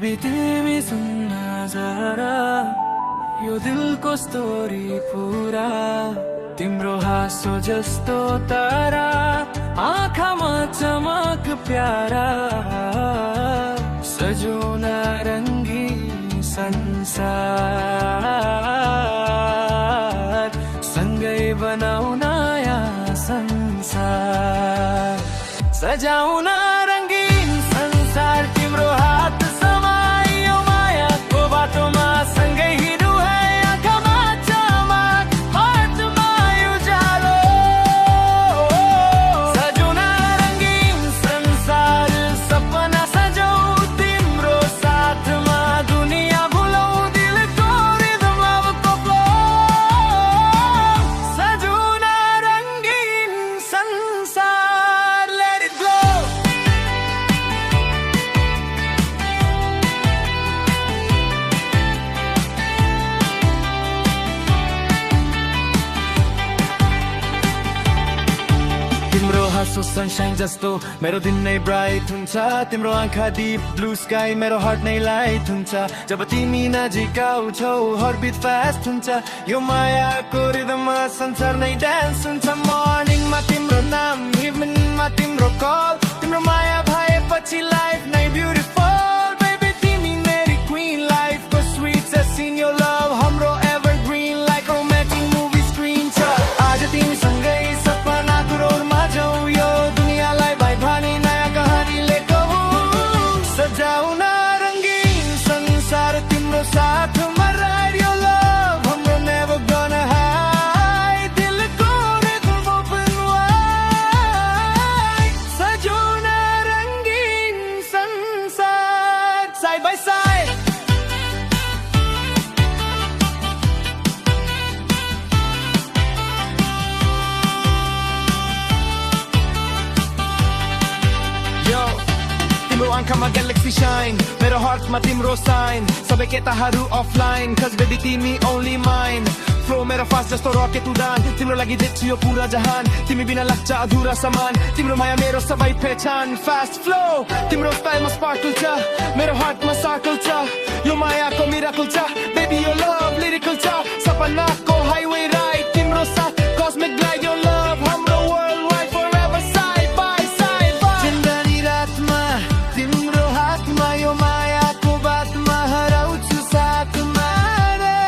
Baby तिमी सुन्न जरा यो दिलको स्टोरी पुरा तिम्रो हाँसो जस्तो तारा आँखामा चमक प्यारा सजौँ रङ्गी संसार सँगै बनाऊ नयाँ संसार सजाऊ रङ्गीन संसार तिम्रो हात समायो मायाको बाटोमा सँगै हिँडू है आँखामा चमक हातमा उज्यालो सजौँ रङ्गीन संसार सपना सजाऊ तिम्रो साथमा दुनियाँ भुलौ दिलको रिदम लभको फ्लो सजौँ रङ्गीन संसार let it go तिम्रो हाँसो सनशाइन जस्तो मेरो दिन नै ब्राइट हुन्छ तिम्रो आँखा डीप ब्लू स्काई मेरो हार्ट नै लाइट हुन्छ जब तिमी नजिक आउँछौ हर्टबिट फास्ट हुन्छ यो मायाको रिदममा संसार नै डान्स हुन्छ मर्निङमा तिम्रो नाम इभिनिङमा तिम्रो कल तिम्रो माया भएपछि लाइफ नै ब्युटिफुल बेबी तिमी मेरी क्वीन लाइफको स्वीट सीन यो लभ हाम्रो evergreen like romantic movie screen छ आज तिमीसँगै सपनाको रोडमा जाऊ यो दुनियाँलाई भाइ भानी नयाँ कहानी लेखौ सजाऊ रङ्गीन संसार तिम्रो साथमा ride your love हाम्रो never gonna hide दिलको rhythm open wide Sajao रङ्गीन संसार side by side तिम्रो आँखामा ग्यालेक्सी शाइन मेरो हार्टमा तिम्रो साइन सबै केटाहरू अफलाइन cause baby तिमी only mine फ्लो मेरो फास्ट जस्तो रकेट उडान तिम्रो लागि देख्छु यो पुरा जहान तिमी बिना लाग्छ अधुरा समान तिम्रो माया मेरो सबै पहिचान फास्ट फ्लो तिम्रो स्टाइलमा स्पार्कल छ मेरो हार्टमा सर्कल छ यो मायाको मिराकल छ बेबी यो लभ लिरिकल छ सपनाको हाइवे राइड तिम्रो साथ कस्मिक ग्लाइड यो लभ हाम्रो world wide forever side by side जिन्दगी रातमा तिम्रो हातमा यो मायाको बातमा हराउँछु साथमा रे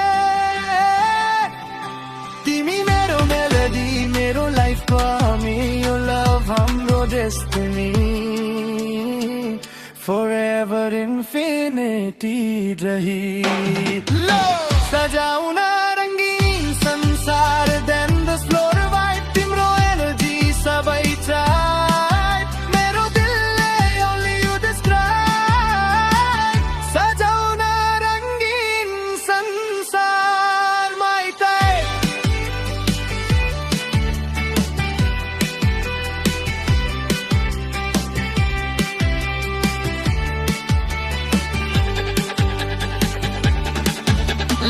तिमी मेरो मेलोडी मेरो लाइफको हामी यो लभ हाम्रो डेस्टिनी forever infinity रही लो सजाऊ रङ्गीन संसार then the slow revive तिम्रो एनर्जी सबै टाइप मेरो दिलले only you describe सजाऊ रङ्गीन संसार my type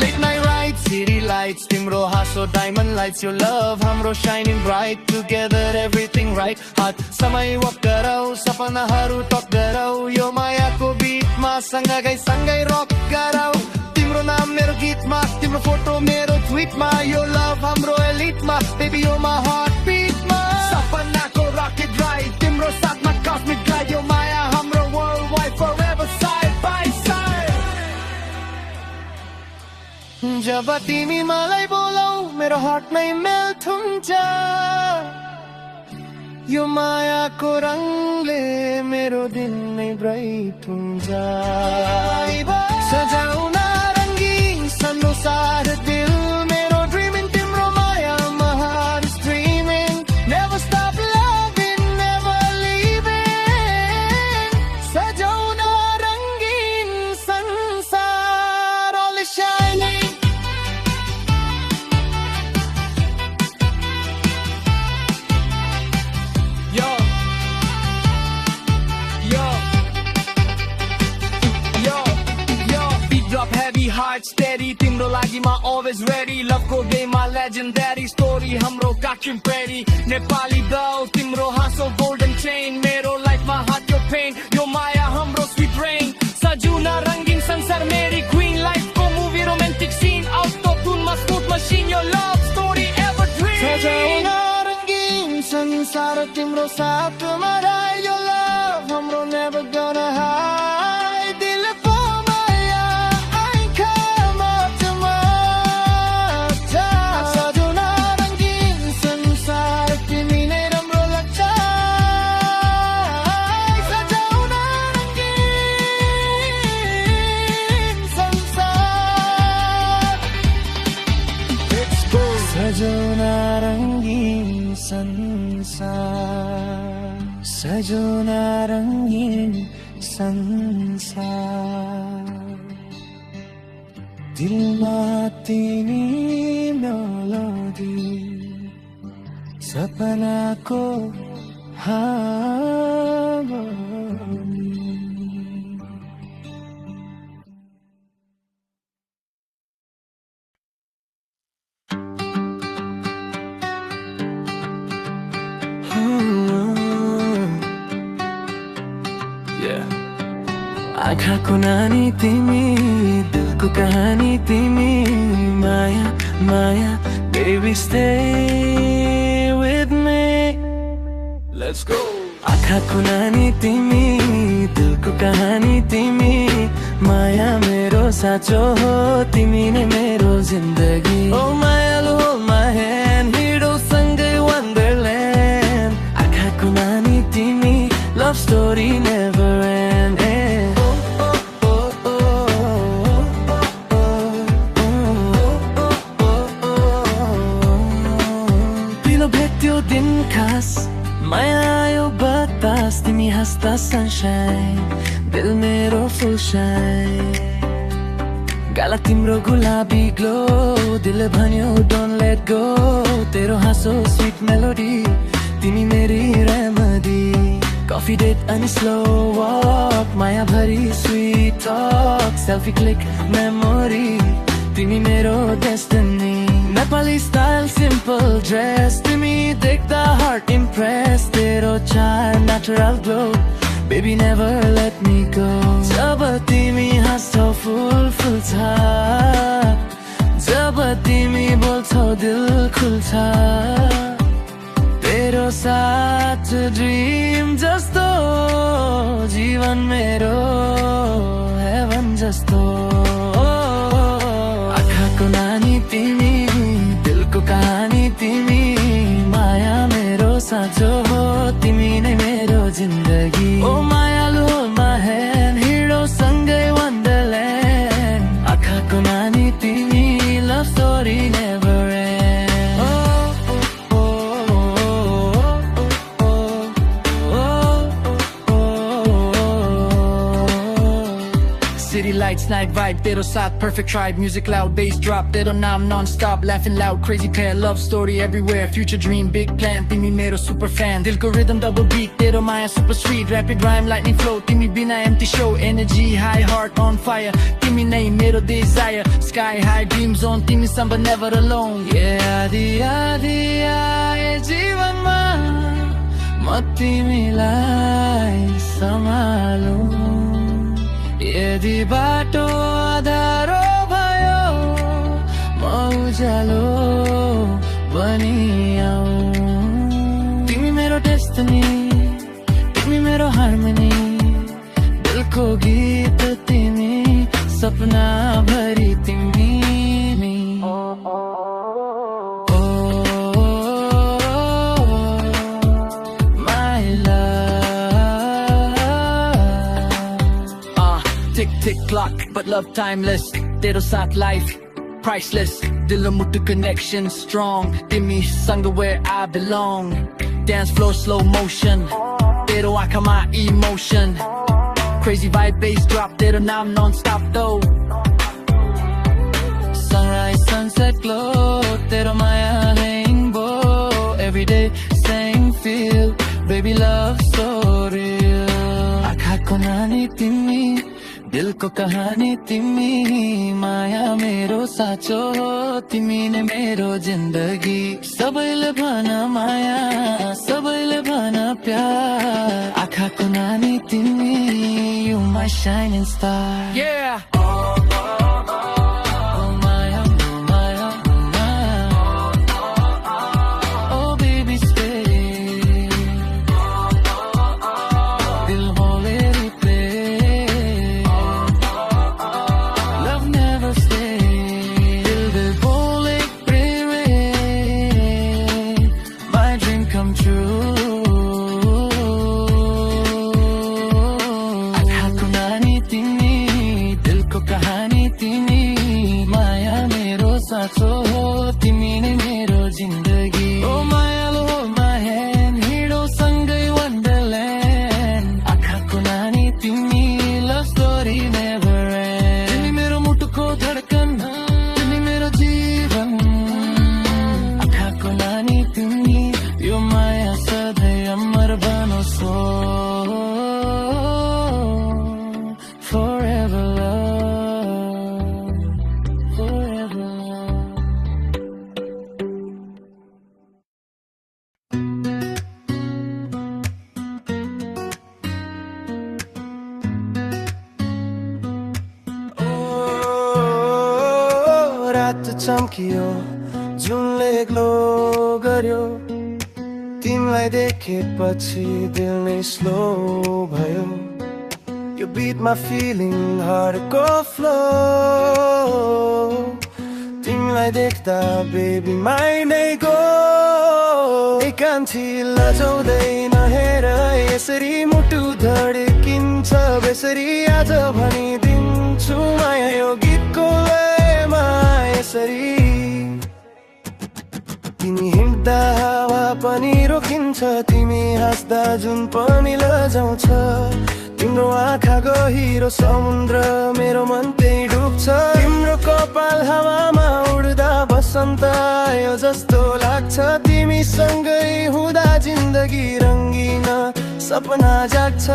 Late night rides, city lights, तिम्रो हाँसो diamond lights, your love हाम्रो shining bright, together everything right. हात समय walk गरौ, सपनाहरू टक गरौ, यो मायाको बीटमा सँगै rock गरौ. तिम्रो नाम मेरो गीतमा, तिम्रो फोटो मेरो ट्विटमा, यो love हाम्रो eliteमा, baby you're my heartbeatमा. सपनाको rocket ride, तिम्रो साथमा cosmic glide, यो माया हाम्रो worldwide forever side by side. जब तिमी मलाई बोलाऊ मेरो हार्ट नै मेल्ट हुन्छ यो मायाको रङले मेरो दिन नै ब्राइट हुन्छ सजाऊ रङ्गीन संसार दिल मेरो ड्रिमिङ तिम्रो मायामा heart streaming never stop loving never leaving सजाऊ रङ्गीन संसार all is shining heart steady तिम्रो लागि म always ready love को game my legendary story हाम्रो काठिम पेरी नेपाली दाउ तिम्रो हाँसो golden chain मेरो life मा हात यो pain यो माया हाम्रो sweet rain जुना रंगीन संसार मेरी क्वीन लाइफ को movie romantic scene auto tune मा smooth machine your love story ever dream सजाउना रंगीन संसार तिम्रो साथमा ride your love हाम्रो never gonna hide दिल को माया आँखामा चमक्छ सजाउना रंगीन संसार तिमी नै राम्रो लाग्छ सजाउना रंगीन संसार Let's go सजाउना रंगीन संसार सजाउना रंगीन संसार दिलमा तिमी मेलोडी सपनाको हार्मोनी आँखाको नानी तिमी दिलको कहानी तिमी माया माया baby stay with me let's go आँखाको नानी तिमी दिलको कहानी तिमी माया मेरो साँचो हो तिमी नै मेरो जिन्दगी oh मायालु hold my hand हिँडौ सँगै wonderland आँखाको नानी तिमी love story never end दिन खास माया आयो बतास तिमी हाँस्दा सनशाइन दिल मेरो फुल शाइन गाला तिम्रो गुलाबी ग्लो दिल भन्यो डोन्ट लेट गो तेरो हाँसो स्वीट मेलोडी तिमी मेरी रेमेडी कफी डेट अनि स्लो वॉक माया भरी sweet talk selfie click memory तिमी मेरो destiny Nepali style simple dress तिमी देख्दा हार्ट इम्प्रेस तेरो चार natural glow baby never let me go जब तिमी हाँस्छौ फुल फुल्छ जब तिमी बोल्छौ दिल खुल्छ तेरो साथ ड्रिम जस्तो जीवन मेरो हेभन जस्तो आँखाको नानी तिमी दिलको कहानी तिमी माया मेरो साँचो हो तिमी नै मेरो जिन्दगी ओ मायालु hold my hand हिँडौ सँगै वन्डरल्यान्ड आँखाको नानी तिमी love story never end City lights, night vibe, तेरो साथ perfect tribe Music loud, bass drop, तेरो नाम non-stop Laughing loud, crazy pair, love story everywhere Future dream, big plan, तिमी मेरो super fan दिलको rhythm double beat, तेरो माया super sweet Rapid rhyme, lightning flow, तिमी बिना empty show Energy, high heart on fire तिमी नै मेरो desire Sky high, dream zone, तिमी सँग never alone Yeah, आधी आधी आए जीवनमा म तिमीलाई सम्हालौं यदि बाटो अँधारो भयो म उज्यालो बनिआऊ तिमी मेरो डेस्टिनी तिमी मेरो हार्मनी दिलको गीत तिमी सपना भरी तिमी Tick clock, but love timeless. Tero saath life priceless. Dil muttu connection strong. Timmy sanga where I belong. Dance floor slow motion. Tero aakha my emotion. Crazy vibe bass drop. Tero naam non-stop though. Sunrise sunset glow. Tero maya rainbow. Everyday same feel. Baby love so real. Aakha ko naani timmy. दिल को कहानी तिमी माया मेरो साँचो तिमी नै मेरो जिन्दगी सबैले भन माया सबैले भन प्यार आँखाको नानी तिमी you my shining star. Yeah. चम्कियो जुनले ग्लो गर्यो तिमीलाई देखेपछि दिल नै स्लो भयो You beat my feeling हार्टको फ्लो तिमीलाई देख्दा बेबी माइन्ड नै गो एकान्ती लजाउँदैन हेर यसरी मुटु धड्किन्छ बेसरी आज भनिदिन्छु माया यो गीतको यसरी तिमी हिँड्दा हावा पनि रोकिन्छ तिमी हाँस्दा जुन पनि लजाउँछ तिम्रो आँखा गहिरो समुद्र मेरो मन त्यही डुब्छ तिम्रो कपाल हावामा उड्दा बसन्त आयो जस्तो लाग्छ तिमी सँगै हुँदा जिन्दगी रङ्गिन सपना जाग्छ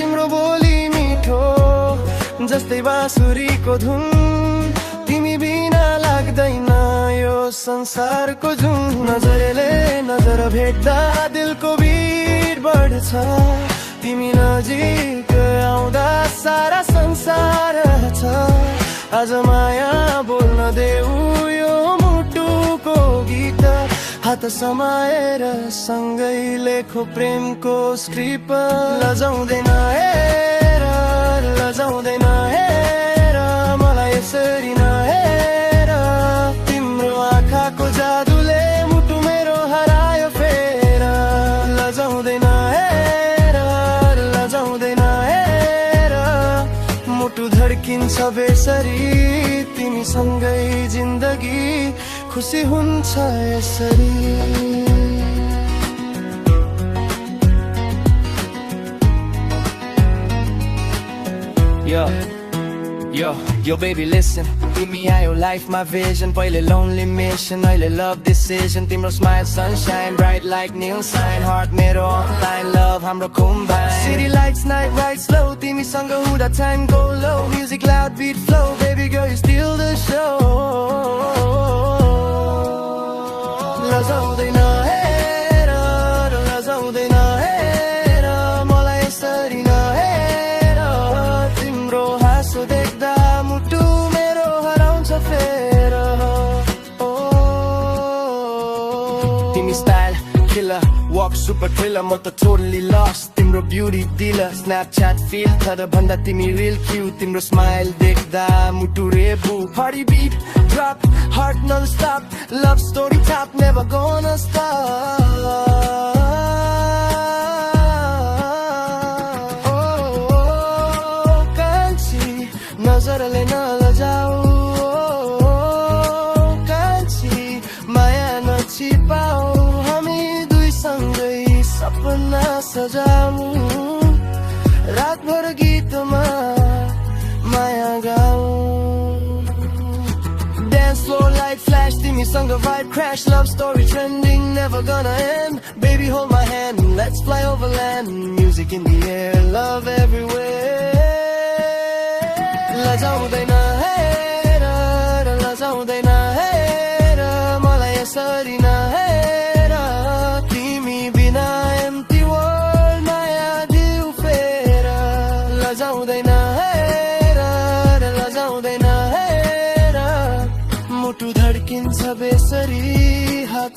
तिम्रो बोली मिठो जस्तै बाँसुरीको धुन तिमी बिना लाग्दैन यो संसारको जुन नजरले नजर भेट्दा दिलको बीट बढ्छ तिमी नजिक आउँदा सारा संसार छ आज माया बोल्न देऊ यो मुटुको गीत हात समाएर सँगै लेखो प्रेमको स्क्रिप्ट लजाउँदैन हेर लजाउँदैन हेर मलाई यसरी नहेर तिम्रो आँखाको जादुले मुटु मेरो हरायो फेर लजाउँदैन हेर लजाउँदैन हेर मुटु धड्किन्छ बेसरी तिमी सँगै जिन्दगी खुसी हुन्छ यसरी Yo baby listen Give me your life my vision Pहिले lonely mission अहिले love decision तिम्रो smile sunshine bright like neon sign heart मेरो online love हाम्रो combine city lights night ride slow तिमीसँग हुँदा time go low music loud beat flow baby girl you steal the show लजाउँदैन हेर लजाउँदैन हेर मलाई यसरी नहेर तिम्रो हाँसो देख्दा मुटु मेरो हराउँछ फेर तिमी style killer walk super thriller म त totally lost तिम्रो beauty dealer snapchat filter भन्दा तिमी real cute तिम्रो smile देख्दा मुटु रेबु party beat drop heart non stop love story top never gonna stop कान्छी नजरले नलजाऊ कान्छी माया नछिपाऊ हामी दुई सँगै सपना सजाऊ रातभर गीतमा माया गाऊ dance floor light flash तिमीसँग vibe crash love story trending never gonna end baby hold my hand let's fly over land music in the air love everywhere लजाउँदैन हेर लजाउँदैन हेर मलाई यसरी नहेर तिमी बिना empty world माया दिउ फेर लजाउँदैन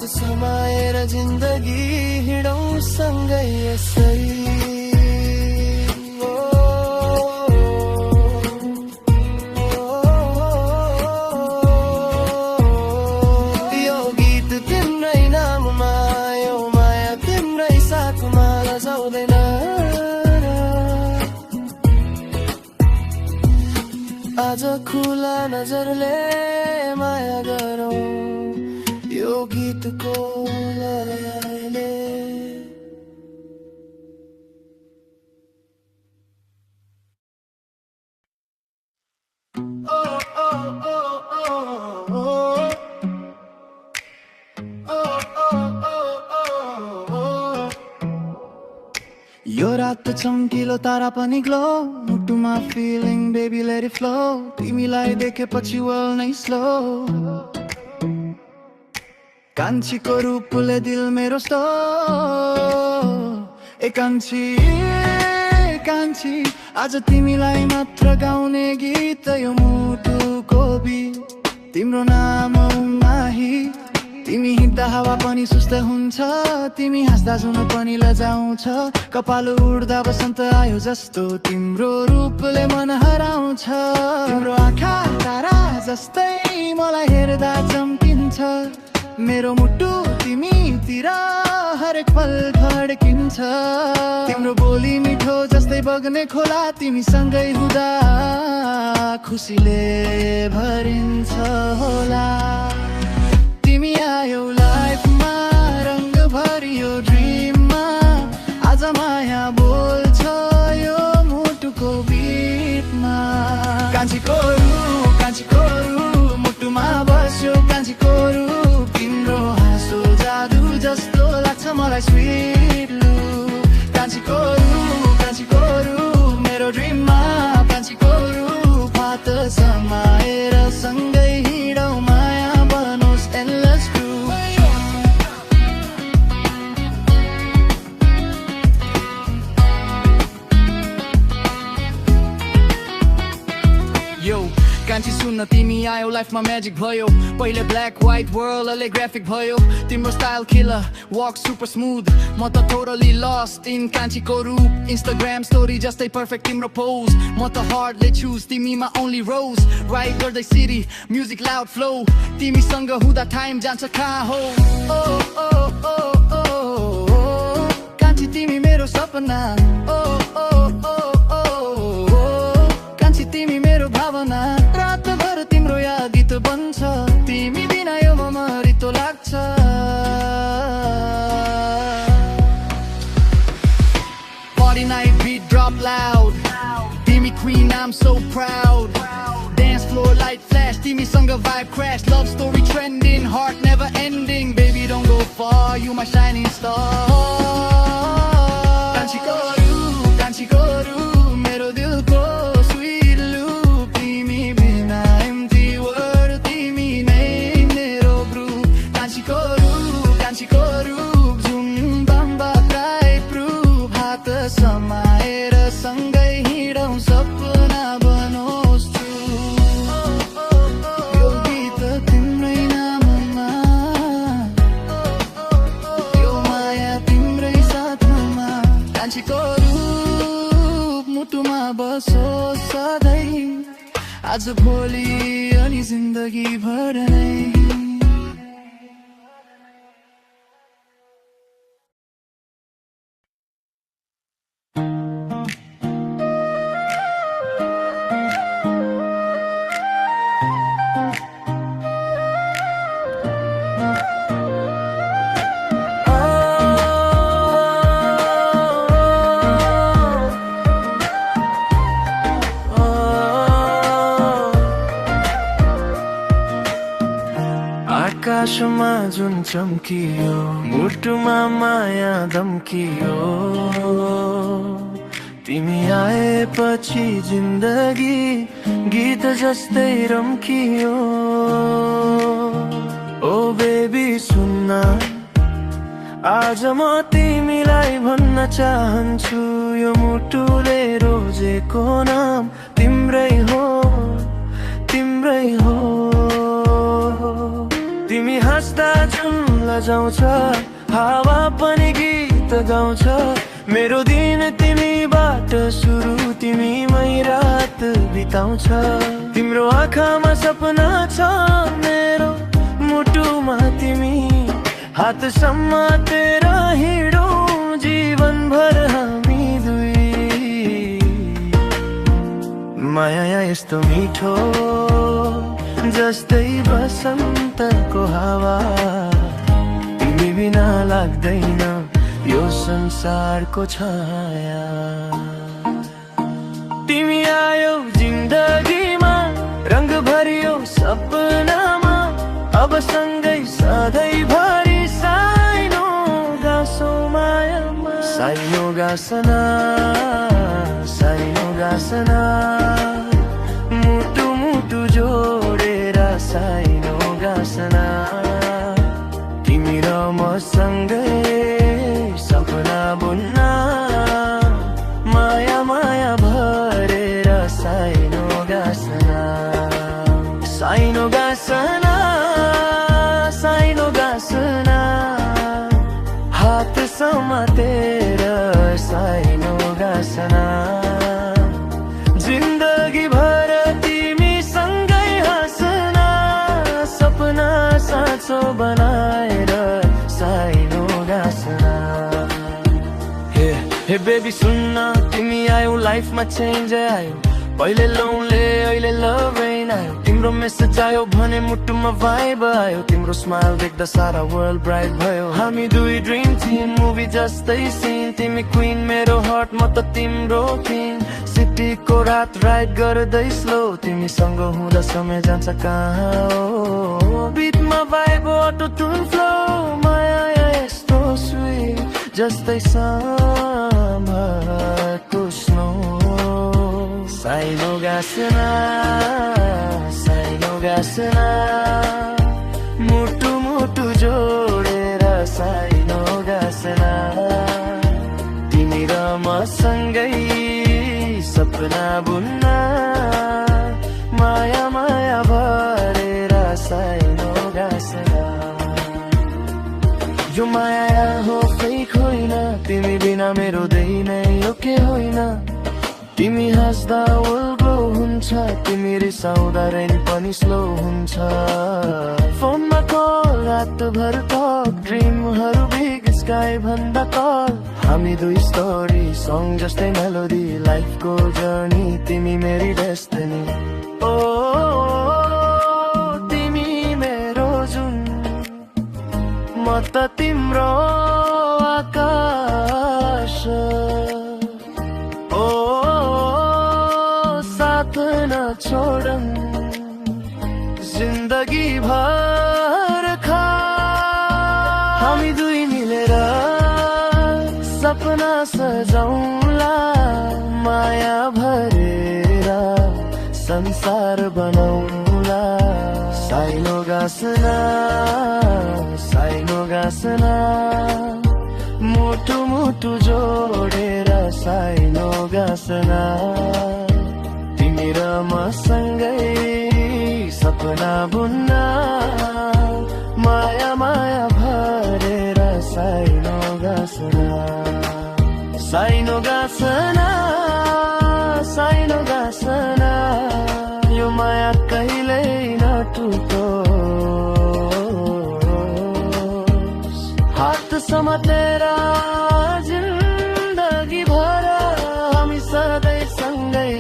समाएर जिन्दगी हिँडौँ सँगै यसरी यो गीत तिम्रै नाममा यो माया तिम्रै साथमा लजाउँदैन आज खुला नजरले माया गरौँ यो गीतको लयले यो रात चम्किलो तारा पनि ग्लो मुटुमा feeling baby let it flow तिमीलाई देखेपछि वर्ल्ड नै स्लो कान्छीको रूपले दिल मेरो स्टो ए कान्छी आज तिमीलाई मात्र गाउने गीत यो मुटुको बीत तिम्रो नाम माही तिमी हिँड्दा हावा पनि सुस्त हुन्छ तिमी हाँस्दा जुन पनि लजाउँछ कपाल उड्दा बसन्त आयो जस्तो तिम्रो रूपले मन हराउँछ तिम्रो आँखा तारा जस्तै मलाई हेर्दा चम्किन्छ मेरो मुटु तिमीतिर हरेक पल धड्किन्छ तिम्रो बोली मिठो जस्तै बग्ने खोला तिमी सँगै हुँदा खुसीले भरिन्छ होला तिमी आयो लाइफमा रंग भरियो ड्रिममा आज माया बोल्छ यो मुटुको बिटमा कान्छीको रूप मुटुमा बस्यो कान्छीको रूप तिम्रो हाँसो जादु जस्तो लाग्छ मलाई स्वीट लुक कान्छीको रूप मेरो ड्रिममा कान्छीको रूप हात समाएर सँगै हिँडौँ माया बनोस् endless group Yo कान्छी सुन्न तिमी आयो लाइफमा म्याजिक भयो पहिले ब्ल्याक व्हाइट वर्ल्ड अहिले ग्राफिक भयो तिम्रो style killer walk super smooth म त टोटली लस्ट इन कान्छीको रूप इन्स्टाग्राम स्टोरी जस्तै पर्फेक्ट तिम्रो पोज म त हार्टले चुज तिमीमा ओन्ली रोज राइड गर्दै सिटी म्युजिक लाउड फ्लो तिमीसँग हुँदा टाइम जान्छ कहाँ हो ओ ओ ओ ओ कान्छी तिमी मेरो सपना ओ ओ ओ ओ कान्छी तिमी मेरो भावना रातभर तिम्रो याद गीत बन्छ तिमी बिना यो मरितो लाग्छ Party night beat drop loud Timmy queen I'm so proud Dance floor light flash तिमीसँग vibe crash Love story trending heart never ending Baby don't go far you my shining star कान्छीको रूप मेरो दिलको sweet loop तिमी बिना empty world तिमी नै मेरो group कान्छीको रूप झुम बम्बा bright proof हात समाएर सँगै हिँडौँ सपना बनोस् true यो गीत तिम्रै नाममा यो माया तिम्रै साथमा कान्छीको रूप मुटुमा बसोस् सधैँ आज भोलि अनि जिन्दगी भर नै आकाशमा जुन चम्कियो मुटुमा माया दम्कियो तिमी आएपछि जिन्दगी गीत जस्तै रम्कियो ओ बेबी सुन्न आज म तिमीलाई भन्न चाहन्छु यो मुटुले रोजेको नाम तिम्रै हो तिम्रै हो तिमी हाँस्दा जुन लजाउँछ हावा पनि गीत गाउँछ मेरो दिन तिमीबाट सुरु तिमीमै रात बिताउँछ तिम्रो आँखामा सपना छ मेरो मुटुमा तिमी हातसम्म तेरा हिँडौँ जीवनभर हामी दुई माया यस्तो मिठो जस्तै बसन्तको हावा तिमी बिना लाग्दैन यो संसारको छाया तिमी आयो जिन्दगीमा रंग भरियो सपनामा अब सँगै सधैँभरि साइनो गाँसो मायामा साइनो गाँसना साइनो गाँसना मुटु मुटु जोडेर साइनो गाँसना तिमी र म सँगै सपना बुन्न माया माया भरेर साइनो गाँसना साइनो गाँसना साइनो गाँसना हात समातेर साइनो गाँसना जिन्दगी भर तिमी सँगै हाँस्ना सपना साँचो बनाएर साइनो गाँसना हे बेबी सुन्न तिमी आयौ लाइफमा चेन्ज आयो पहिले लोनले अहिले लभ आयो तिम्रो मेसेज आयो भने मुटुमा भाइब आयो तिम्रो स्माइल देख्दा सारा वर्ल्ड ब्राइट भयो हामी दुई ड्रिम थिम मुभी जस्तै सिन तिमी क्वीन मेरो हार्ट म त तिम्रो किङ सिटीको रात राइड गर्दै स्लो तिमीसँग हुँदा समय जान्छ कहाँ हो बिटमा भाइब अटो टुन फ्लो माया यस्तो स्विट जस्तै समरको स्नो साइनो गाँसना साइनो गाँसना मुटु मुटु जोडेर साइनो गाँसना तिमी र म सँगै सपना बुन्न माया माया भरेर साइनो गाँसना यो माया हो फेक होइन तिमी बिना मेरो दैनै यो के होइन तिमी हाँस्दा वर्ल्ड ग्लो हुन्छ तिमी रिसाउँदा रेन पनि स्लो हुन्छ फोनमा कल रातभर टक ड्रिमहरू बिग स्काई भन्दा कल हामी दुई स्टोरी सङ जस्तै मेलोडी लाइफको जर्नी तिमी मेरी डेस्टिनी ओ तिमी मेरो जुन म त तिम्रो आकाश छोडन जिन्दगी भर खा हामी दुई मिलेर सपना सजाउँला माया भरेर संसार बनाउँला साइनो गाँसना साइनो गाँसना मुटु मुटु जोडेर साइनो गाँसना तिमी र म सँगै सपना बुन्न माया माया भरेर साइनो गाँसना साइनो गाँसना साइनो गाँसना यो माया कहिल्यै नटुटोस् हात समातेर जिन्दगी भर हामी सधैँ सँगै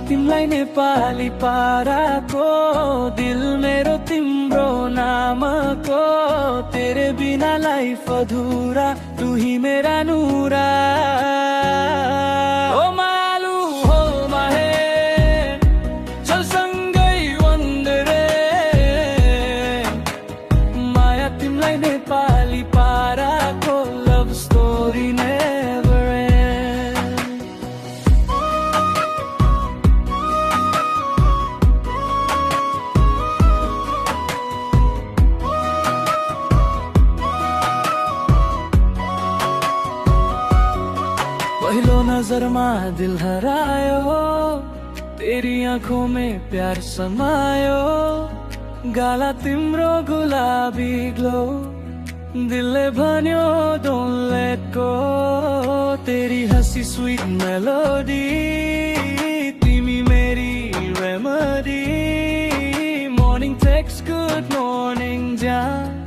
तिमलाई नेपाली पाराको दिल मेरो तिम्रो नामको तेरे बिना लाइफ अधूरा तू ही मेरा नूरा ओ मालु हो माहे चल सँगै वन्दरे माया तिमलाई नेपाली पाराको लभ स्टोरी पहलो नजर में दिल हरायो, तेरी आंखों में प्यार समायो, गाला तिम्रो गुलाबी ग्लो, दिलले भन्यो don't let go, तेरी हंसी स्वीट मेलोडी, तिमी मेरी remedy, morning text good morning जान,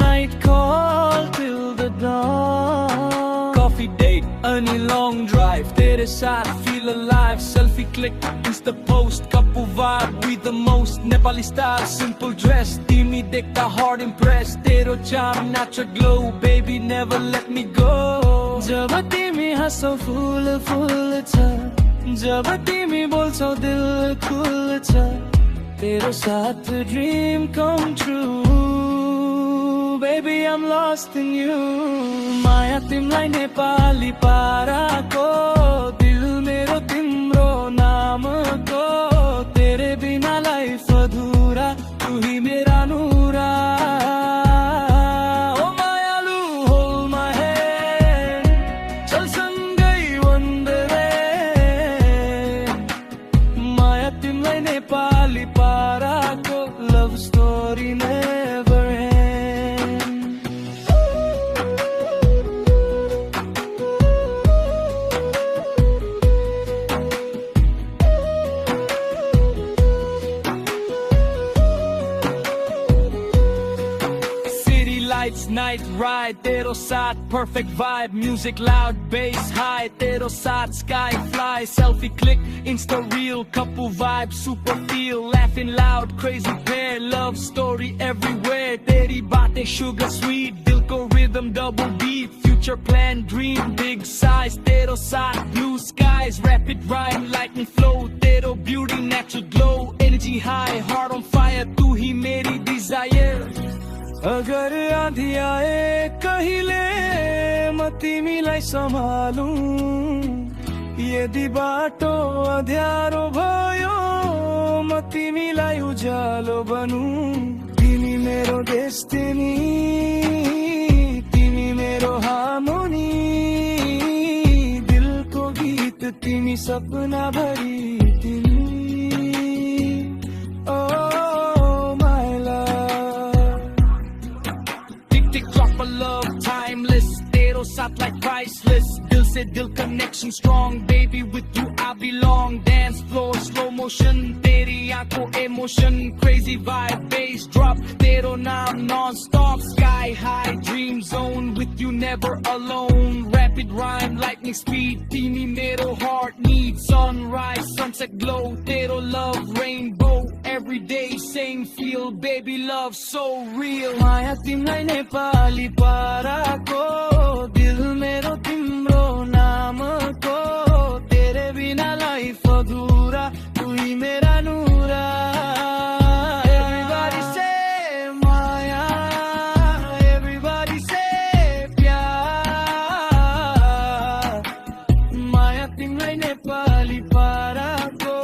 night call till the dawn, coffee date, any long drive, तेरे साथ feel alive, selfie click, insta post, couple vibe, we the most, Nepali style, simple dress, तिमी देख्दा heart impressed, तेरो charm natural glow, baby never let me go, जब तिमी हँसौ फुल फुल छ, जब तिमी बोल्छौ दिल खुल्छ, तेरो साथ dream come true, baby I'm lost in you, माया तिमलाई नेपाली पाराको, दिल मेरो तिम्रो नामको, तेरे बिना लाइफ अधूरा, तू ही मेरा नूरा, ओ मायालु hold my hand, चल सँगै वन्दरे, माया तिमलाई नेपाली पाराको, love story never ends. Night ride, तेरो साथ perfect vibe, music loud, bass high, तेरो साथ sky fly, selfie click, insta reel, couple vibe, super feel, laughing loud, crazy pair, love story everywhere, तेरी बातें sugar sweet, दिल को rhythm double beat, future plan, dream, big size, तेरो साथ blue skies, rapid rhyme, lightning flow, तेरो beauty natural glow, energy high, heart on fire, तू ही मेरी desire, अगर आँधी आए कहिले म तिमीलाई सम्हालूं, यदि बाटो अँध्यारो भयो म तिमीलाई उज्यालो बनूं, तिमी मेरो डेस्टिनी, तिमी मेरो हार्मोनी, दिलको गीत तिमी सपना भरी तिमी, ओ love timeless, तेरो साथ like priceless, Dil say Dil connection strong, baby with you I belong, dance floor slow motion, तेरी आंखों emotion, crazy vibe, bass drop, तेरो नाम non-stop, sky high, dream zone, with you never alone, rapid rhyme, lightning speed, तिमी मेरो heart need, sunrise, sunset glow, तेरो love rainbow, every day same feel, baby love so real, माया तिमलाई नेपाली पाराको, दिल मेरो तिम्रो नामको, तेरे बिना लाइफ अधूरा, तू ही मेरा नूरा, everybody say माया, everybody say प्यार, माया तिमलाई नेपाली पाराको,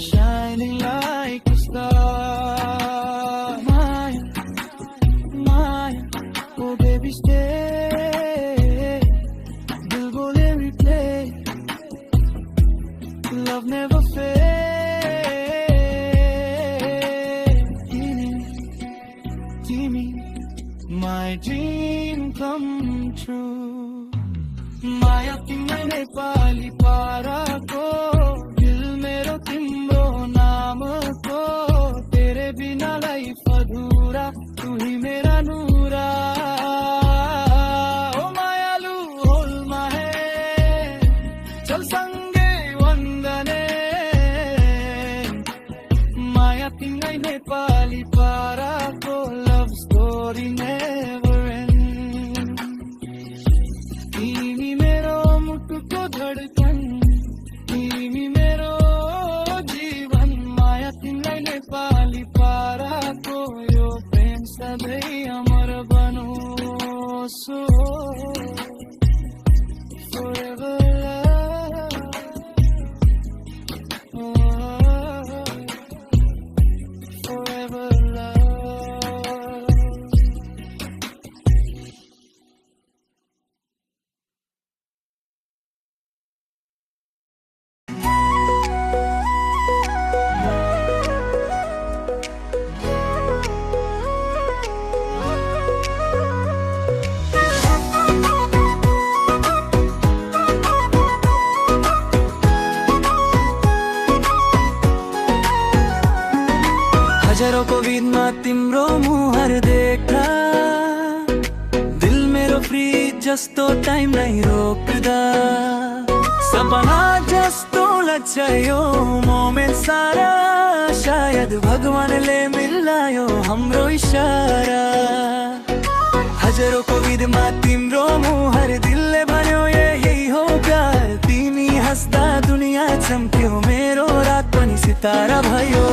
shining like a star, Maya, Maya, oh baby stay, दिल बोले replay, love never fades, Timmy, my dream come true, माया तिमीलाई नेपाली पाराको, दिल मेरो तिम्रो नामको, तेरे बिना लाइफ अधूरा, तू ही मेरा नूरा, ओ मायालु hold my hand, चल सँगै वन्दने, माया तिमीलाई नेपाली पाराको, love story never ends, तिमी मेरो मुटुको धडकन, तिमी मेरो जीवन, माया तिमीलाई नेपाली पाराको, यो प्रेम सधैँ अमर बनोस्, forever love, forever love. जस्तो टाइम नै रोक्दा सपना जस्तो लाग्छ यो मोमेन्ट सारा शायद भगवानले मिलायो हाम्रो इशारा हजारौं कोभिडमा तिम्रो मुहार दिलले भन्यो यही हो प्यार तिमी हँस्दा दुनिया चम्क्यो मेरो रात पनि सितारा भयो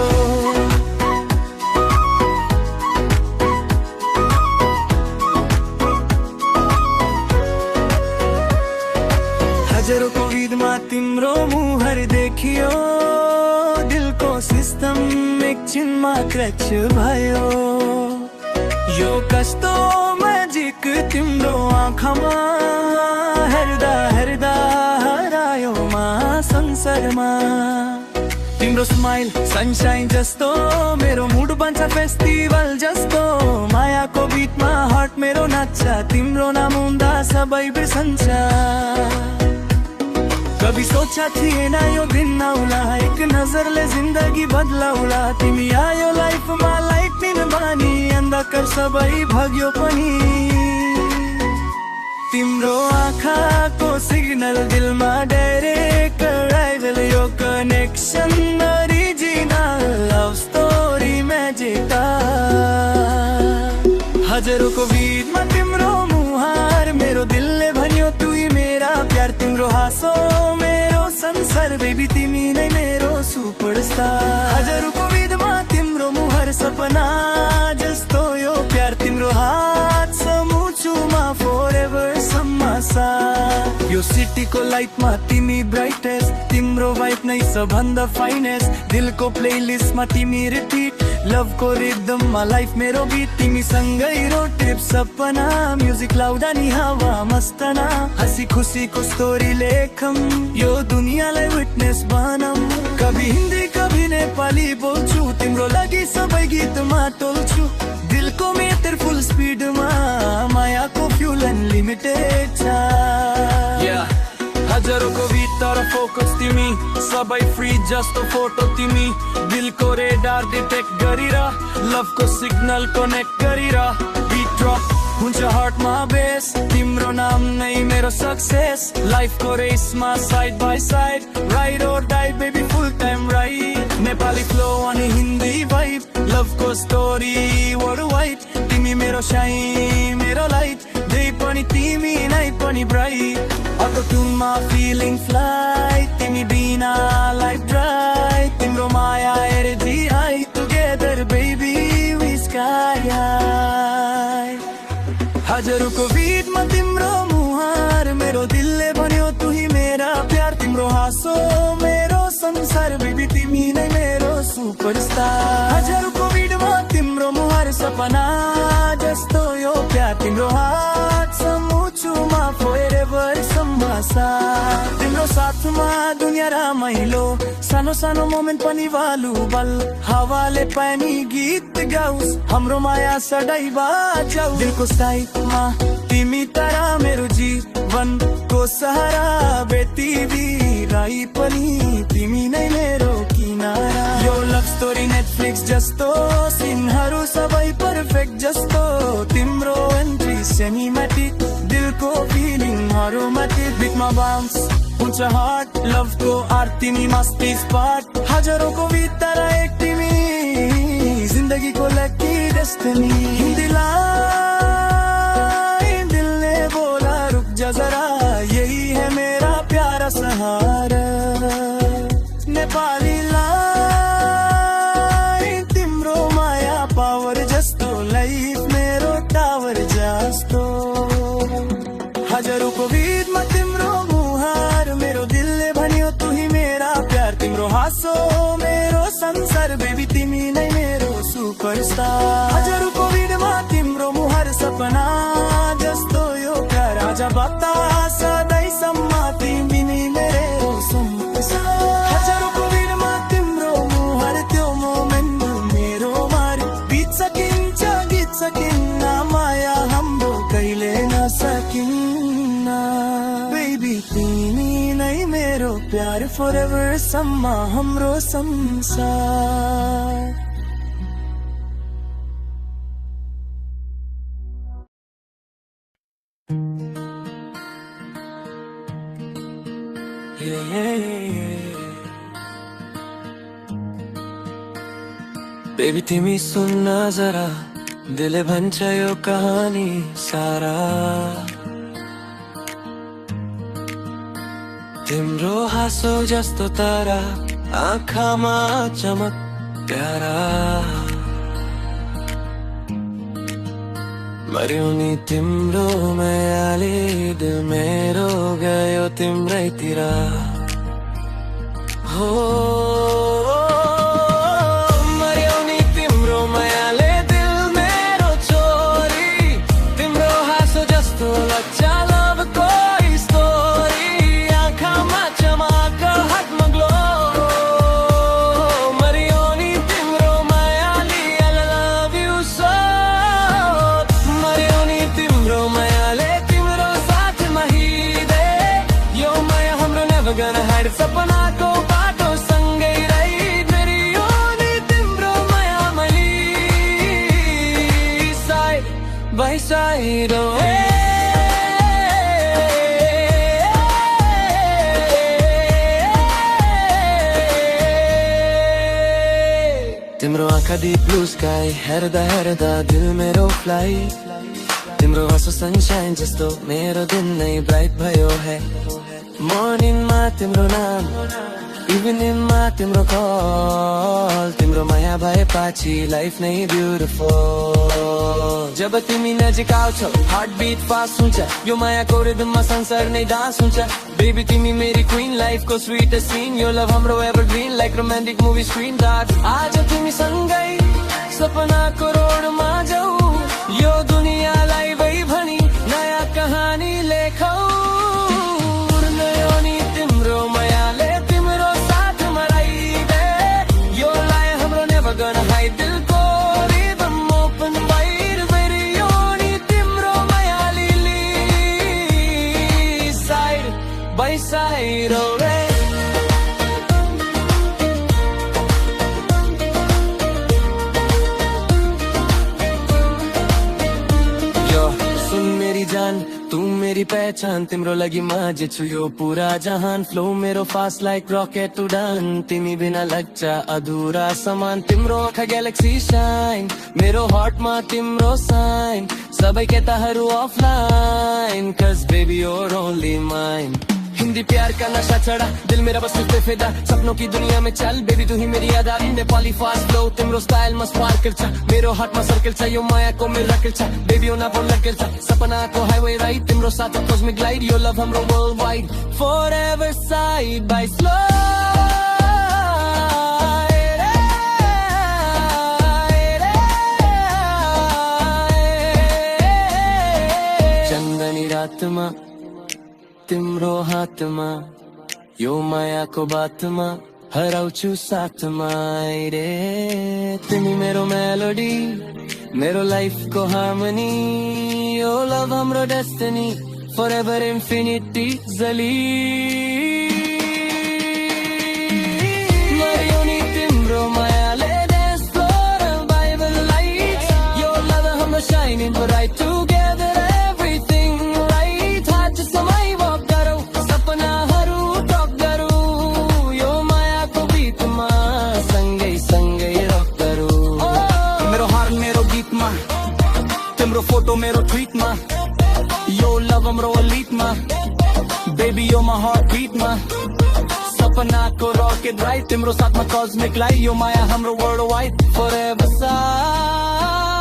हजारौं कोभिडमा तिम्रो मुहार देखियो दिलको सिस्टम एकछिनमा क्रैच भयो यो कस्तो म्याजिक तिम्रो आँखामा हेर्दा हेर्दा हरायो मा संसारमा तिम्रो स्माइल सनशाइन जस्तो मेरो मुड बन्छ फेस्टिभल जस्तो मायाको बिटमा हार्ट मेरो नाच्छ तिम्रो नाम हुँदा सबै बिर्सन्छ कभी सोचा थिएन यो दिन आउला एक नजरले जिन्दगी बदलाउला तिमी आयो लाइफमा लाइट बानी अन्धकार सबै भग्यो पनि तिम्रो आँखाको सिग्नल दिलमा डाइरेक्ट अराइभल यो connection original love story magic हजारौं कोभिडमा तिम्रो मुहार मेरो दिलले भन्यो तुई मेरा प्यार तिम्रो हाँसो मेरो संसार बेबी तिमी नै मेरो सुपरस्टार हजारौं कोभिडमा तिम्रो मुहार सपना जस्तो यो प्यार तिम्रो हात समुचुमा फॉरएभर सम्मासा यो सिटीको लाइटमा तिमी ब्राइटेस्ट तिम्रो वाइफ नै सबभन्दा फाइनेस्ट दिलको प्लेलिस्टमा तिमी रिपिट लभको रिदममा लाइफ मेरो गीत तिमी सँगै रोड ट्रिप सपना म्युजिक लाउँदा नि हावा मस्तना हँसी खुसीको स्टोरी लेखम यो दुनियाँलाई विटनेस बनम कभी हिन्दी कभी नेपाली बोल्छु तिम्रो लागि सबै गीतमा टोल्छु दिलको मेटर फुल स्पिडमा मायाको फ्युल अनलिमिटेड छ हजारौं कोभिड फोकस तिमी सबै फ्री जस्तो फोटो तिमी दिलको रेडार डिटेक्ट गरिर लभको सिग्नल कनेक्ट गरिर बिट ड्रप हुन्छ हार्टमा बेस तिम्रो नाम नै मेरो सक्सेस लाइफको रेसमा side by side ride or die baby full time ride Nepali flow अनि हिन्दी भाइब लभको स्टोरी वर्ल्ड वाइड तिमी मेरो शाइन मेरो लाइट जे पनि तिमी नै पनि ब्राइट अटोट्युनमा फिलिङ फ्लाइट तिमी बिना लाइफ ड्राइभ तिम्रो माया energy high together baby we sky high हजारौं कोभिडमा तिम्रो मुहार मेरो दिलले भन्यो तुही मेरा प्यार तिम्रो हाँसो मेरो संसार बेबी तिमी नै मेरो सुपरस्टार हजारौं कोभिडमा तिम्रो मुहार सपना जस्तो यो प्यार तिम्रो हात समुचुमा फॉरएभर सम्मासा तिम्रो साथमा दुनिया रमाइलो सानो सानो मोमेन्ट पनि वालु बल हावाले पनि गीत गाउस हाम्रो माया सधैँ बाजाउ दिलको साइडमा तिमी तारा मेरो जीवनको सहारा बेतिबी राई पनि तिमी नै मेरो किनारा यो लभ स्टोरी नेटफ्लिक्स जस्तो सिनहरू सबै पर्फेक्ट जस्तो तिम्रो एन्ट्री सिनेम्याटिक दिलको फिलिङहरू माथि बिटमा बाउन्स हुन्छ हार्ट लभको आरती नि मस्ती स्पट हजारौं को भित्र एक तिमी जिन्दगीको लकी डेस्टिनी दिल ने बोला रुक जा जरा यही है मेरा प्यारा सहारा नेपाली लाइन तिम्रो माया पावर जस्तो लाइफ मेरो टावर जस्तो हजारौं कोभिडमा तिम्रो मुहार मेरो दिलले भन्यो तुही मेरा प्यार तिम्रो हाँसो मेरो संसार बेबी तिमी नै मेरो सुपरस्टार हजारौं कोभिडमा तिम्रो मुहार सपना जस्तो यो प्यार आज बता सधैँसम्म तिमी नै मेरो सुपरस्टार हजारौं कोभिडमा तिम्रो मुहार त्यो मोमेन्ट मेरो मार बित सकिन्छ गीत सकिन्न माया हाम्रो कहिले नसकिन्न बेबी तिमी नै मेरो प्यार फॉरएभर सम्म हाम्रो संसार बेबी तिमी सुन्न जरा दिलले भन्छ यो कहानी सारा तिम्रो हाँसो जस्तो तारा आँखामा चमक प्यारा मर्यो नि तिम्रो मायाले दिल मेरो गयो तिम्रैतिर हो मर्यो नि तिम्रो मायाले दिल मेरो छोरी तिम्रो हाँसो जस्तो लाग्छ लभको स्टोरी आँखामा चमक हातमा ग्लो मर्यो नि तिम्रो मायाले I love you so मर्यो नि तिम्रो मायाले तिम्रो साथमा हिँडे यो माया हाम्रो never gonna hide सपनाको बाटो सँगै ride मर्यो नि तिम्रो माया मैले side by side तिम्रो आँखा deep blue sky हेर्दा हेर्दा दिल मेरो fly तिम्रो हाँसो sunshine जस्तो मेरो दिन नै bright भयो है morning मा तिम्रो नाम evening मा तिम्रो call तिम्रो माया भएपछि life नै beautiful जब तिमी नजिक आउँछौ heart beat fast हुन्छ यो मायाको rhythmमा संसार नै dance हुन्छ baby तिमी मेरी queen life को sweetest scene यो love हाम्रो evergreen like romantic movie screen stars आज तिमी सँगै सपनाको रोडमा जाऊ यो दुनियाँलाई वही भनी नयाँ कहानी लेखौ नयो नि तिम्रो मायाले तिम्रो साथमा रहिदे यो लाइ हाम्रो never gonna hide दिलको rhythm open wide मर्यो नि तिम्रो मायाले side by side जान तू मेरी पहचान तिम्रो लागि माझे छु यो पूरा जहान फ्लो मेरो फास्ट लाइक रॉकेट उडान तिमी बिना लाग्छ अधुरा समान तिम्रो आँखा ग्यालेक्सी शाइन मेरो हार्टमा तिम्रो साइन सबै केटाहरू offline cause baby you're only mine Hindi प्यार का नशा चढ़ा दिल मेरा बस तुझ पे फिदा सपनों की दुनिया में चल बेबी तू ही मेरी आधार नेपाली फास्ट फ्लो तिम्रो स्टाइल में स्पार्कल छ मेरो हार्ट में सर्कल छ यो माया को मिराकल छ बेबी ओना बोल लकल छ सपना को हाईवे राइड तिम्रो साथ कॉस्मिक ग्लाइड यो लव हाम्रो world wide forever side by चंदनी रात में तिम्रो हातमा यो मायाको बातमा हराउँछु साथमा रे तिमी मेरो मेलोडी मेरो लाइफको हार्मनी यो लभ हाम्रो डेस्टिनी फॉरएवर इन्फिनिटी जली मर्यो नि तिम्रो मायाले डान्स फ्लोर बाइबल लाइट यो लभ हाम्रो शाइनिङ ब्राइट टुगेदर एभ्रिथिङ राइट हात समय तिम्रो फोटो मेरो ट्वीट मा यो लव हाम्रो elite मा बेबी यो my heart beat मा सपना को रॉकेट राइट तिम्रो साथमा कॉस्मिक लाइट यो माया हाम्रो world wide forever side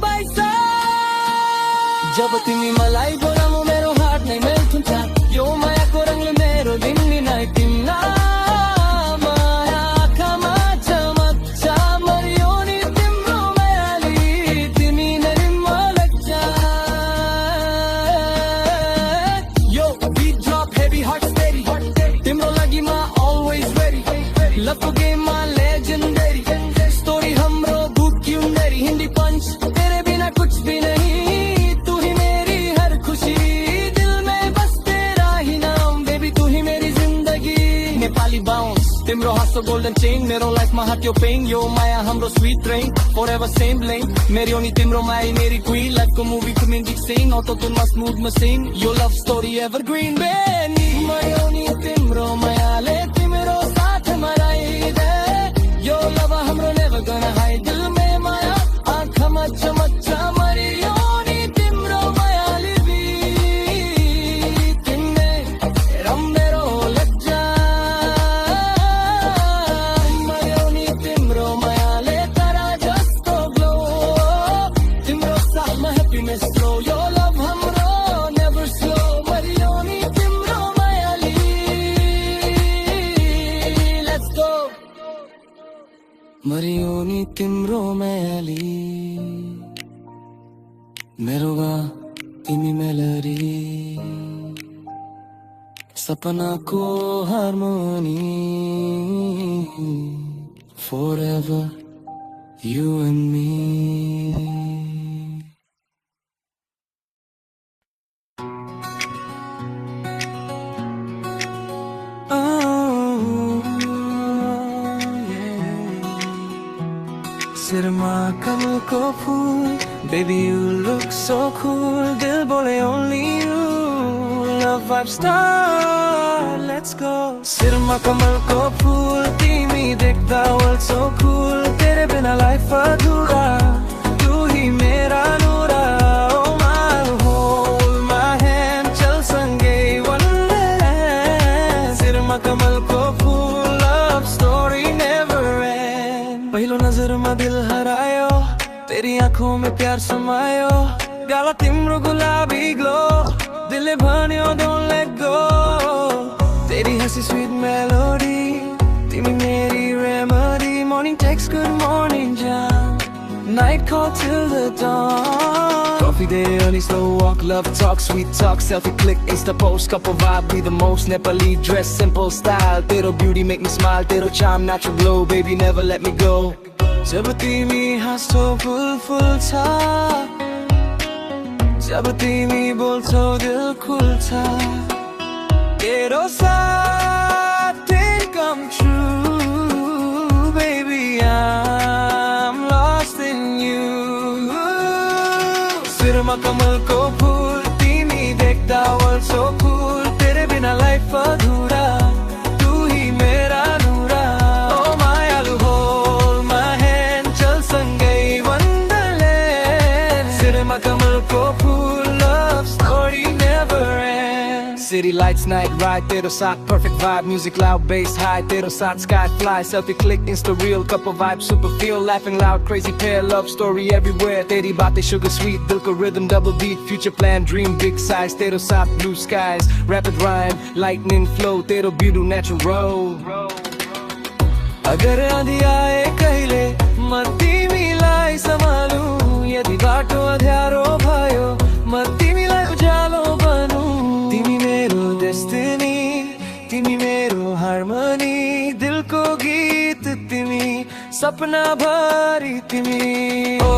by side जब तिमी मलाई बोलाऊ मेरो हार्ट नै मेल्ट हुन्छ यो मायाको रङले मेरो दिन निनाइ तिम्रा तिम्रो हाँसो गोल्डन चेन मेरो लाइफमा हाक्यो पेन यो माया हाम्रो sweet train forever same lane मेरो नि तिम्रो माया मेरी क्वीन लाइफको मुभीको म्युजिक सिङ अटो टुनमा स्मुथ मसिन यो लभ स्टोरी एभरग्रीन बेनी मयो नि तिम्रो माया मरियो नि तिम्रो मायाली मेरो गा तिमी मेलडी सपनाको harmony forever you and me. सिरमा कमल को फूल baby you look so cool दिल बोले only you love vibe star let's go सिरमा कमल को फूल तिमी देखता world so cool तेरे बिना life अधूरा तू ही मेरा नूरा oh my hold my hand चल संगे wonderland सिरमा कमल को फूल love story never end पहिलो नजर में दिल हरायो तेरी आँखों में प्यार समायो गाला तिम्रो गुलाबी ग्लो दिलले भन्यो don't let go तेरी हंसी sweet melody तिमी मेरी remedy morning text good morning jam night call till the dawn coffee day early slow walk love talk sweet talk selfie click insta post couple vibe be the most Nepali dress simple style tero beauty make me smile tero charm natural glow baby never let me go जब तिमी हाँस्छौ फुल फुल्छ जब तिमी बोल्छौ दिल खुल्छ तेरो साथ dream come true baby I'm lost in you सिरमा कमलको फूल तिमी देख्दा world so cool तेरे बिना life अधूरा तू ही मेरा नूरा oh मायालु hold my hand चल संगै wonderland सिरमा कमलको फूल love story never ends city lights night ride tero saath perfect vibe music loud bass high tero saath sky fly selfie click insta real couple vibe super feel laughing loud crazy pair love story everywhere teri baatein sugar sweet dil ko rhythm double beat future plan dream big size tero saath blue skies rapid rhyme lightning flow tero beauty natural road agar aandhi aaye kahle ma timiलाई सम्हालु यदि बाटो अँध्यारो भयो म तिमीलाई उज्यालो बनू तिमी मेरो destiny तिमी मेरो हार्मनी दिलको गीत तिमी सपना भरि तिमी ओ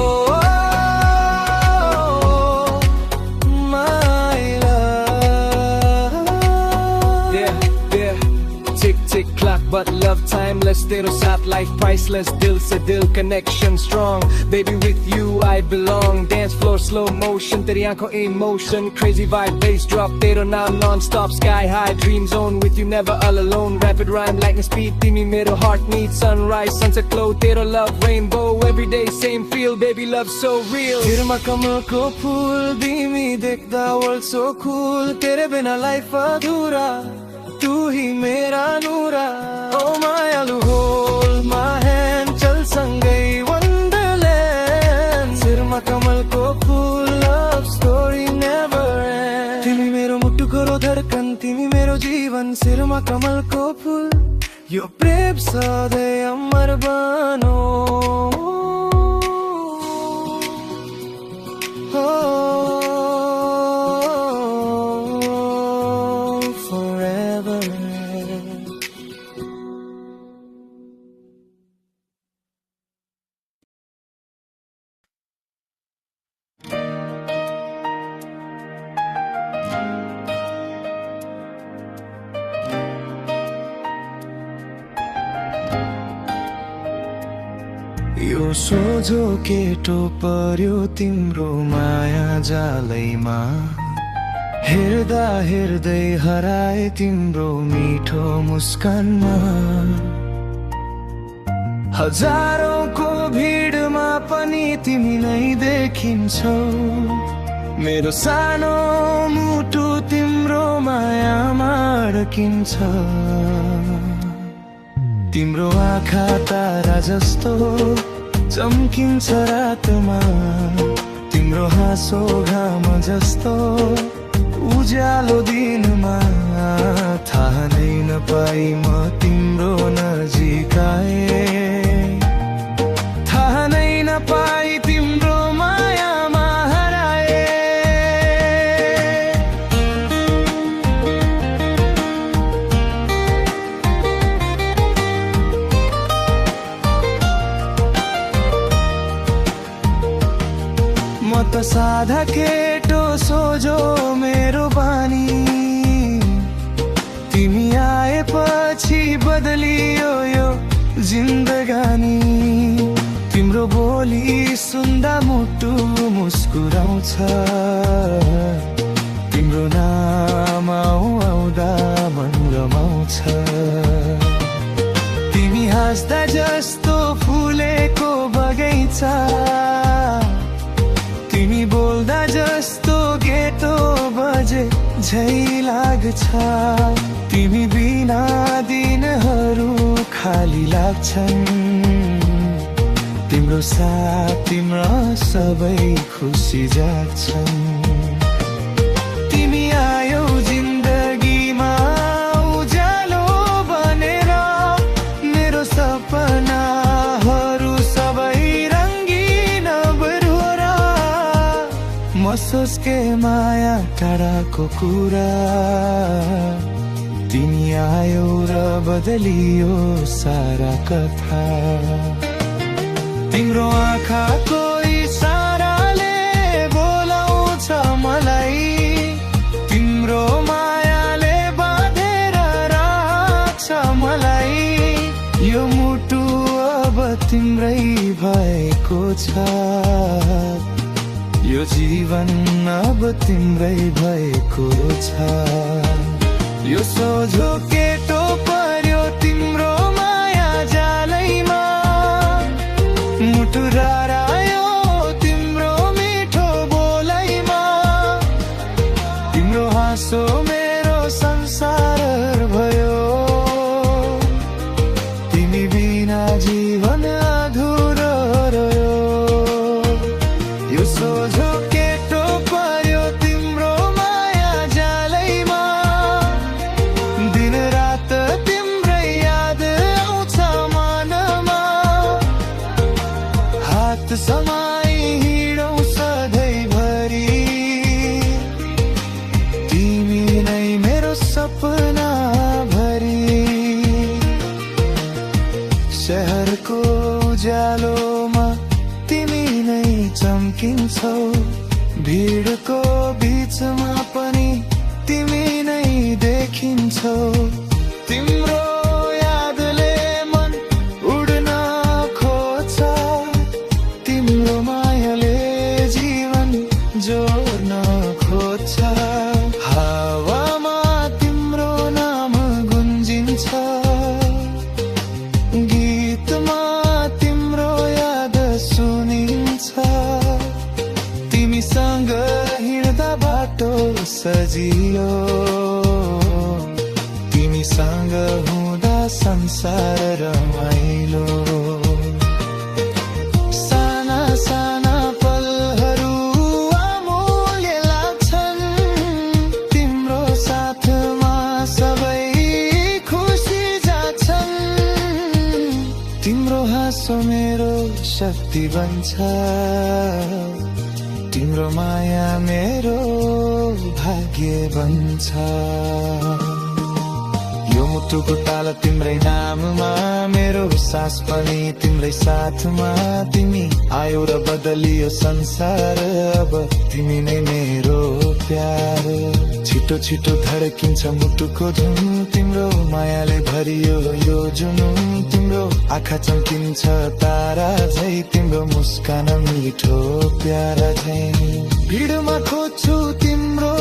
my love yeah yeah tick tick clock but love timeless tero saath life priceless dil se dil connection strong baby with you I belong dance floor slow motion teri aankhon emotion crazy vibe bass drop tero naam non stop sky high dream zone with you never all alone rapid rhyme lightning speed timi mero heart needs sunrise sunset glow tero love rainbow every day same feel baby love so real सिरमा कमलको फूल तिमी देख्दा world so cool तेरे बिना life अधूरा तू ही मेरा नूरा oh मायालु hold my hand चल संगै wonderland सिरमा कमलको फूल love story never ends तिमी मेरो मुटुको धडकन तिमी मेरो जीवन सिरमा कमलको फूल यो प्रेम सधैँ अमर बनो forever यो सोझो केटो पर्यो तिम्रो माया जालैमा हेर्दा हेर्दै हराए तिम्रो मिठो मुस्कानमा हजारौंको भिडमा पनि तिमी नै देखिन्छौ मेरो सानो मुटु तिम्रो मायामा अड्किन्छ तिम्रो आँखा तारा जस्तो चम्किन्छ रातमा तिम्रो हाँसो घाम जस्तो उज्यालो दिनमा थाहा नै नपाई म तिम्रो नजिक आए राधा केटो सोझो मेरो बानी, तिमी आएपछि बदलियो यो जिन्दगानी। तिम्रो बोली सुन्दा मुटु मुस्कुराउँछ, तिम्रो नाम आउँदा मन रमाउँछ। तिमी हाँस्दा जस्तो फुलेको बगैँचा, तिमी बोल्दा जस्तो गेटो बजे झै लाग्छ। तिमी बिना दिनहरू खाली लाग्छन्, तिम्रो साथ तिम्रो सबै खुसी जाग्छन्। तिमी आयौ जिन्दगीमा उज्यालो बनेर, मेरो सपनाहरू सबै रङ्गीन बरुएर। म सोचके माया टाढाको कुरा, तिमी आयौ र बदलियो सारा कथा। तिम्रो आँखाको इसाराले बोलाउँछ मलाई, तिम्रो मायाले बाँधेर राख्छ मलाई। यो मुटु अब तिम्रै भएको छ, यो जीवन अब तिम्रै भएको छ। यो सोझो केटो पर्यो तिम्रो माया जालैमा, मुटु रारायो तिम्रो मिठो बोलाइमा। तिम्रो हाँसो मेरो संसार भयो, तिमी बिना जीवन अधुरो रह्यो। यो सोझो केटो पर्यो तिम्रो माया जालैमा, दिन रात तिम्रै याद आउँछ मनमा। हात समाई हिँडौँ सधैँभरि, तिमी नै मेरो सपना भरि। शहरको उज्यालोमा तिमी नै चम्किन्छौ, भिडको बिचमा पनि तिमी नै देखिन्छौ। तिम्रो यादले मन उड्न खोज्छ, तिम्रो मायाले जीवन जोड्न खोज्छ। हावामा तिम्रो नाम गुन्जिन्छ, गीतमा तिम्रो याद सुनिन्छ। तिमीसँग हिँड्दा बाटो सजिलो, तिमीसँग हुँदा संसार रमाइलो। साना साना पलहरू अमूल्य लाग्छन्, तिम्रो साथमा सबै खुसी जान्छन्। तिम्रो हाँसो मेरो शक्ति बन्छ, तिम्रो माया मेरो भाग्य बन्छ। यो मुटुको ताल तिम्रै नाममा, मेरो सास पनि तिम्रै साथमा। तिमी आयो र बदलियो संसार, अब तिमी नै मेरो प्यार। छिटो छिटो धड्किन्छ मुटुको धुन, तिम्रो मायाले भरियो यो जुनुन। तिम्रो आँखा चम्किन्छ तारा झै, तिम्रो मुस्कान मिठो प्यारा झै। भिडमा खोज्छु तिम्रो